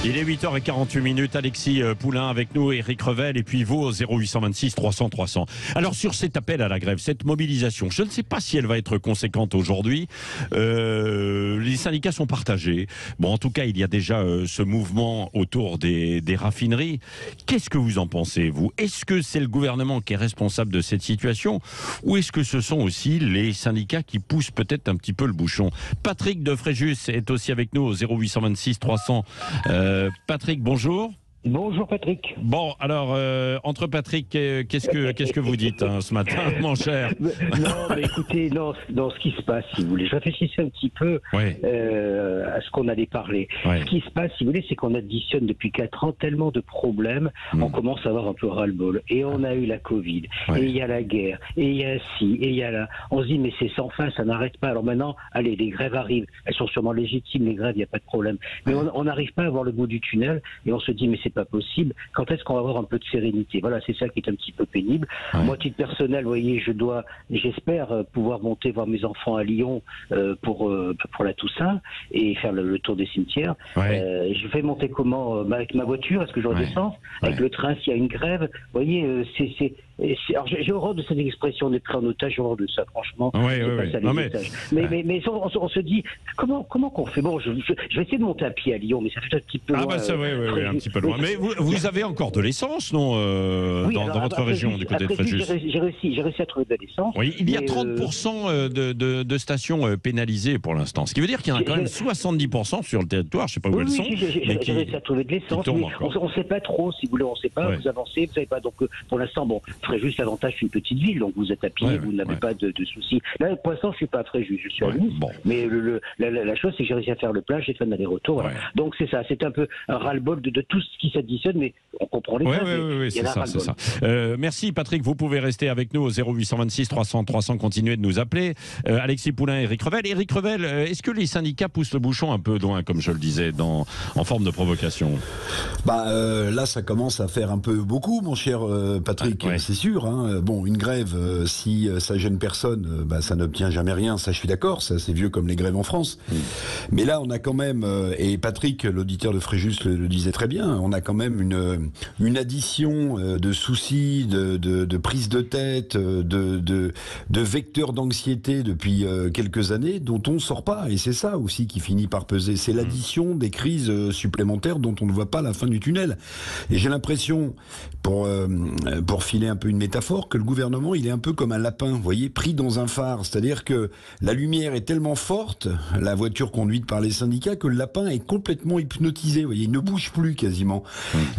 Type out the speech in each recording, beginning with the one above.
Il est 8h48, Alexis Poulain avec nous, Éric Revel et puis vous au 0826 300 300. Alors sur cet appel à la grève, cette mobilisation, je ne sais pas si elle va être conséquente aujourd'hui. Les syndicats sont partagés. Bon, en tout cas, il y a déjà ce mouvement autour des raffineries. Qu'est-ce que vous en pensez, vous? Est-ce que c'est le gouvernement qui est responsable de cette situation ou est-ce que ce sont aussi les syndicats qui poussent peut-être un petit peu le bouchon? Patrick de Fréjus est aussi avec nous au 0826 300. Patrick, bonjour. Bonjour Patrick. Bon, alors, entre Patrick, qu'est-ce que vous dites ce matin, mon cher? Non, mais écoutez, dans ce qui se passe, si vous voulez, je réfléchissais un petit peu à ce qu'on allait parler. Ce qui se passe, si vous voulez, c'est qu'on additionne depuis 4 ans tellement de problèmes, on commence à avoir un peu ras-le-bol. Et on a eu la Covid, et il y a la guerre, et il y a ci, et il y a là. On se dit, mais c'est sans fin, ça n'arrête pas. Alors maintenant, allez, les grèves arrivent, elles sont sûrement légitimes, les grèves, il n'y a pas de problème. Mais on n'arrive pas à voir le bout du tunnel, et on se dit, mais c'est pas possible. Quand est-ce qu'on va avoir un peu de sérénité? Voilà, c'est ça qui est un petit peu pénible. Moi, à titre personnel, vous voyez, j'espère pouvoir monter voir mes enfants à Lyon pour la Toussaint et faire le tour des cimetières. Je vais monter comment? Avec ma voiture? Est-ce que je redescends? Avec le train s'il y a une grève? Vous voyez, alors j'ai horreur de cette expression d'être pris en otage, j'ai horreur de ça, franchement. Mais on se dit, comment qu'on fait? Bon, je vais essayer de monter à pied à Lyon, mais ça fait un petit peu loin. Un petit peu loin. Mais vous avez encore de l'essence, non, dans votre région, du côté de Fréjus? J'ai réussi à trouver de l'essence. Oui, il y a 30% de stations pénalisées pour l'instant. Ce qui veut dire qu'il y en a quand même 70% sur le territoire, je ne sais pas où elles sont. J'ai réussi à trouver de l'essence, mais on ne sait pas trop, si vous voulez, on ne sait pas, vous avancez, vous ne savez pas. Donc pour l'instant, bon, Fréjus, l'avantage, c'est une petite ville, donc vous êtes à pied, vous n'avez pas de soucis. Là, pour l'instant, je ne suis pas à Fréjus, je suis à Nice. Mais la chose, c'est que j'ai réussi à faire le plein, j'ai fait un aller-retour. Voilà. Donc c'est ça, c'est un peu un ras-le-bol de tout ce qui s'additionne, mais on comprend les choses. C'est ça. Merci Patrick, vous pouvez rester avec nous au 0826 300 300, continuez de nous appeler. Alexis Poulain, Éric Revel. Éric Revel, est-ce que les syndicats poussent le bouchon un peu loin, comme je le disais, en forme de provocation? Là, ça commence à faire un peu beaucoup, mon cher Patrick, c'est sûr. Bon, une grève, si ça gêne personne, ça n'obtient jamais rien, ça je suis d'accord, ça c'est vieux comme les grèves en France. Mais là, on a quand même, et Patrick, l'auditeur de Fréjus, le disait très bien, on a quand même une addition de soucis, de prise de tête, de vecteurs d'anxiété depuis quelques années dont on ne sort pas. Et c'est ça aussi qui finit par peser. C'est l'addition des crises supplémentaires dont on ne voit pas la fin du tunnel. Et j'ai l'impression, pour filer un peu une métaphore, que le gouvernement, il est un peu comme un lapin, vous voyez, pris dans un phare. C'est-à-dire que la lumière est tellement forte, la voiture conduite par les syndicats, que le lapin est complètement hypnotisé. Vous voyez, il ne bouge plus quasiment.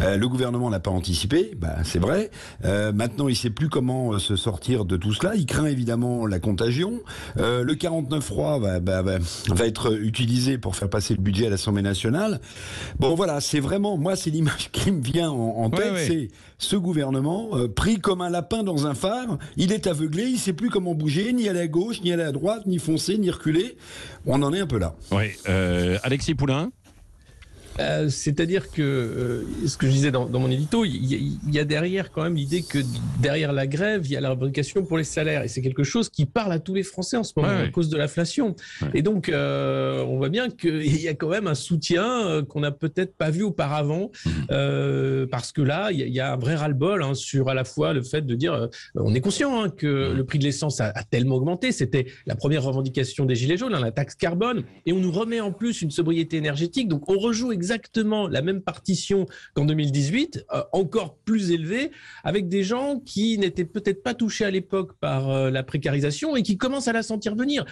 Le gouvernement n'a pas anticipé, c'est vrai. Maintenant, il ne sait plus comment se sortir de tout cela. Il craint évidemment la contagion. Le 49.3 va être utilisé pour faire passer le budget à l'Assemblée nationale. Bon, voilà, c'est vraiment, moi, c'est l'image qui me vient en tête, c'est ce gouvernement pris comme un lapin dans un phare. Il est aveuglé, il ne sait plus comment bouger, ni aller à gauche, ni aller à droite, ni foncer, ni reculer. On en est un peu là. Alexis Poulain? C'est-à-dire que, ce que je disais dans mon édito, il y a derrière quand même l'idée que derrière la grève, il y a la revendication pour les salaires. Et c'est quelque chose qui parle à tous les Français en ce moment à cause de l'inflation. Et donc, on voit bien qu'il y a quand même un soutien qu'on n'a peut-être pas vu auparavant. Parce que là, il y a un vrai ras-le-bol sur à la fois le fait de dire, on est conscient que le prix de l'essence a tellement augmenté. C'était la première revendication des Gilets jaunes, la taxe carbone. Et on nous remet en plus une sobriété énergétique. Donc, on rejoue exactement la même partition qu'en 2018, encore plus élevée, avec des gens qui n'étaient peut-être pas touchés à l'époque par la précarisation et qui commencent à la sentir venir.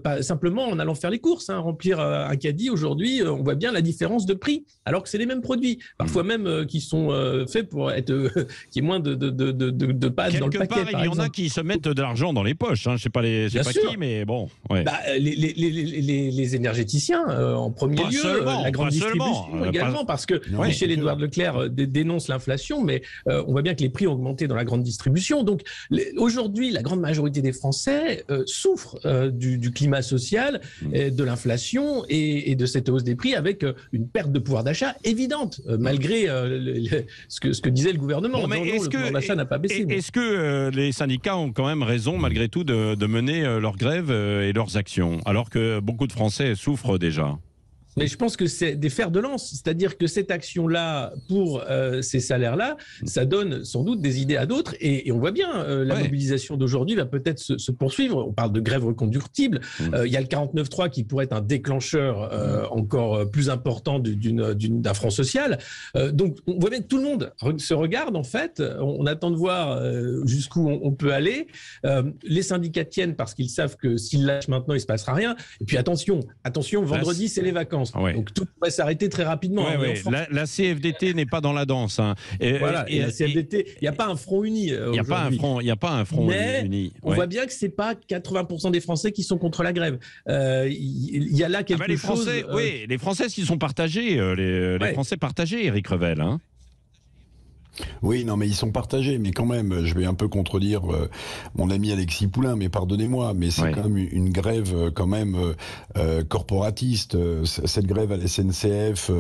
Pas simplement en allant faire les courses, remplir un caddie. Aujourd'hui, on voit bien la différence de prix, alors que c'est les mêmes produits, parfois même qui sont faits pour être qu'il y ait moins de pâtes dans le paquet. Quelque part, il y en a qui se mettent de l'argent dans les poches. Je ne sais pas, qui, mais bon. Les énergéticiens, en premier lieu, la grande distribution également, parce que Michel-Édouard Leclerc dénonce l'inflation, mais on voit bien que les prix ont augmenté dans la grande distribution. Donc aujourd'hui, la grande majorité des Français souffrent du climat social, de l'inflation et de cette hausse des prix, avec une perte de pouvoir d'achat évidente, malgré ce que disait le gouvernement. Le pouvoir d'achat n'a pas baissé. Est-ce que les syndicats ont quand même raison, malgré tout, de mener leur grève et leurs actions, alors que beaucoup de Français souffrent déjà? Mais je pense que c'est des fers de lance, c'est-à-dire que cette action-là, pour ces salaires-là, ça donne sans doute des idées à d'autres, et on voit bien, la mobilisation d'aujourd'hui va peut-être se poursuivre. On parle de grève reconductible, il y a le 49.3 qui pourrait être un déclencheur encore plus important d'un front social. Donc on voit bien que tout le monde se regarde, en fait, on attend de voir jusqu'où on peut aller. Les syndicats tiennent parce qu'ils savent que s'ils lâchent maintenant, il ne se passera rien. Et puis attention, vendredi, c'est les vacances. Donc tout pourrait s'arrêter très rapidement. La CFDT n'est pas dans la danse. Hein. Et la CFDT, il n'y a pas un front uni. Il n'y a pas un front uni. On voit bien que c'est pas 80% des Français qui sont contre la grève. Il y a là quelque chose. Oui, les Français qui sont partagés, les Français partagés, Éric Revel. Hein. Oui, non, mais ils sont partagés, mais quand même, je vais un peu contredire mon ami Alexis Poulain, mais pardonnez-moi, mais c'est quand même une grève quand même corporatiste. Cette grève à la SNCF,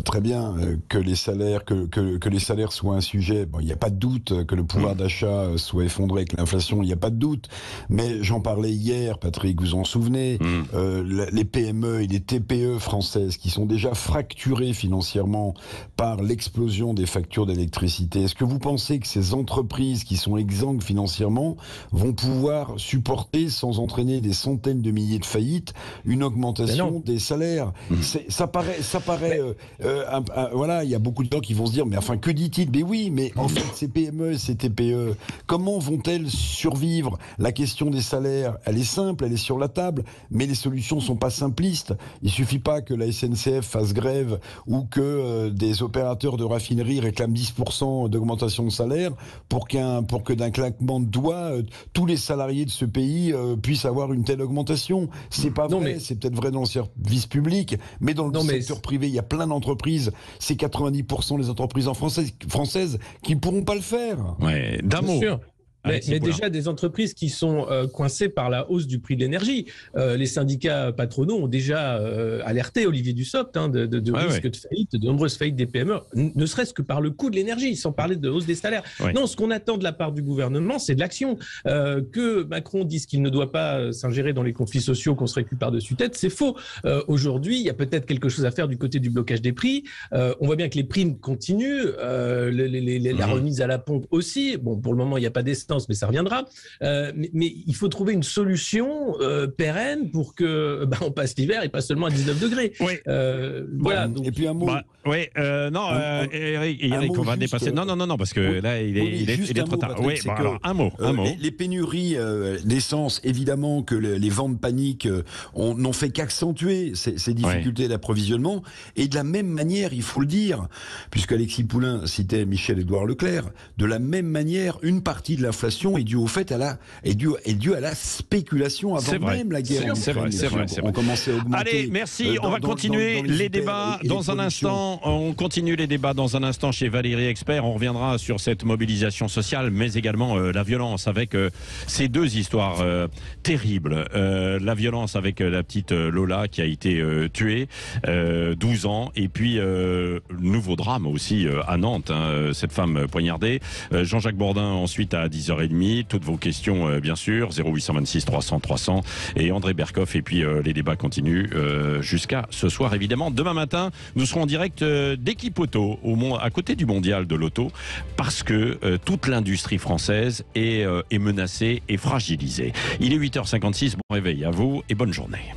très bien que les salaires, que les salaires soient un sujet. Bon, il n'y a pas de doute que le pouvoir d'achat soit effondré avec l'inflation. Il n'y a pas de doute. Mais j'en parlais hier, Patrick, vous en souvenez, les PME et les TPE françaises qui sont déjà fracturées financièrement par l'explosion des factures d'électricité. Est-ce que vous pensez que ces entreprises qui sont exsangues financièrement vont pouvoir supporter, sans entraîner des centaines de milliers de faillites, une augmentation des salaires? Ça paraît. Voilà, il y a beaucoup de gens qui vont se dire, mais enfin, que dit-il? Mais oui, mais en fait, ces PME, ces TPE, comment vont-elles survivre? La question des salaires, elle est simple, elle est sur la table, mais les solutions sont pas simplistes. Il suffit pas que la SNCF fasse grève ou que des opérateurs de raffinerie réclament 10% d'augmentation de salaire pour que d'un claquement de doigts, tous les salariés de ce pays puissent avoir une telle augmentation. C'est pas vrai, c'est peut-être vrai dans le service public, mais dans le secteur privé, il y a plein d'entreprises, c'est 90% des entreprises françaises qui ne pourront pas le faire. Ouais, d'un mot. Mais déjà des entreprises qui sont coincées par la hausse du prix de l'énergie. Les syndicats patronaux ont déjà alerté Olivier Dussopt de risques de faillite, de nombreuses faillites des PME, ne serait-ce que par le coût de l'énergie, sans parler de hausse des salaires. Non, ce qu'on attend de la part du gouvernement, c'est de l'action. Que Macron dise qu'il ne doit pas s'ingérer dans les conflits sociaux, qu'on se récupère par-dessus tête, c'est faux. Aujourd'hui, il y a peut-être quelque chose à faire du côté du blocage des prix. On voit bien que les primes continuent, la remise à la pompe aussi. Bon, pour le moment, il n'y a pas d'essence, mais ça reviendra. Mais il faut trouver une solution pérenne pour que on passe l'hiver et pas seulement à 19 degrés. Voilà. Donc... Et puis un mot. Eric, on va dépasser. Non, parce que là, il est trop tard. Oui, alors un mot. Les pénuries d'essence, évidemment que les ventes paniques n'ont fait qu'accentuer ces difficultés d'approvisionnement. Et de la même manière, il faut le dire, puisque Alexis Poulain citait Michel-Édouard Leclerc, de la même manière, une partie de l'inflation est due au fait à la spéculation avant même la guerre. C'est vrai. On commençait à augmenter. Allez, merci. On va continuer les débats dans un instant. On continue les débats dans un instant chez Valérie Expert. On reviendra sur cette mobilisation sociale, mais également la violence avec ces deux histoires terribles. La violence avec la petite Lola qui a été tuée, 12 ans, et puis nouveau drame aussi à Nantes, cette femme poignardée. Jean-Jacques Bourdin ensuite à 10h30. Toutes vos questions, bien sûr, 0826 300 300 et André Berkoff. Et puis les débats continuent jusqu'à ce soir, évidemment. Demain matin, nous serons en direct d'Équipe Auto, à côté du mondial de l'auto, parce que toute l'industrie française est menacée et fragilisée. Il est 8h56, bon réveil à vous et bonne journée.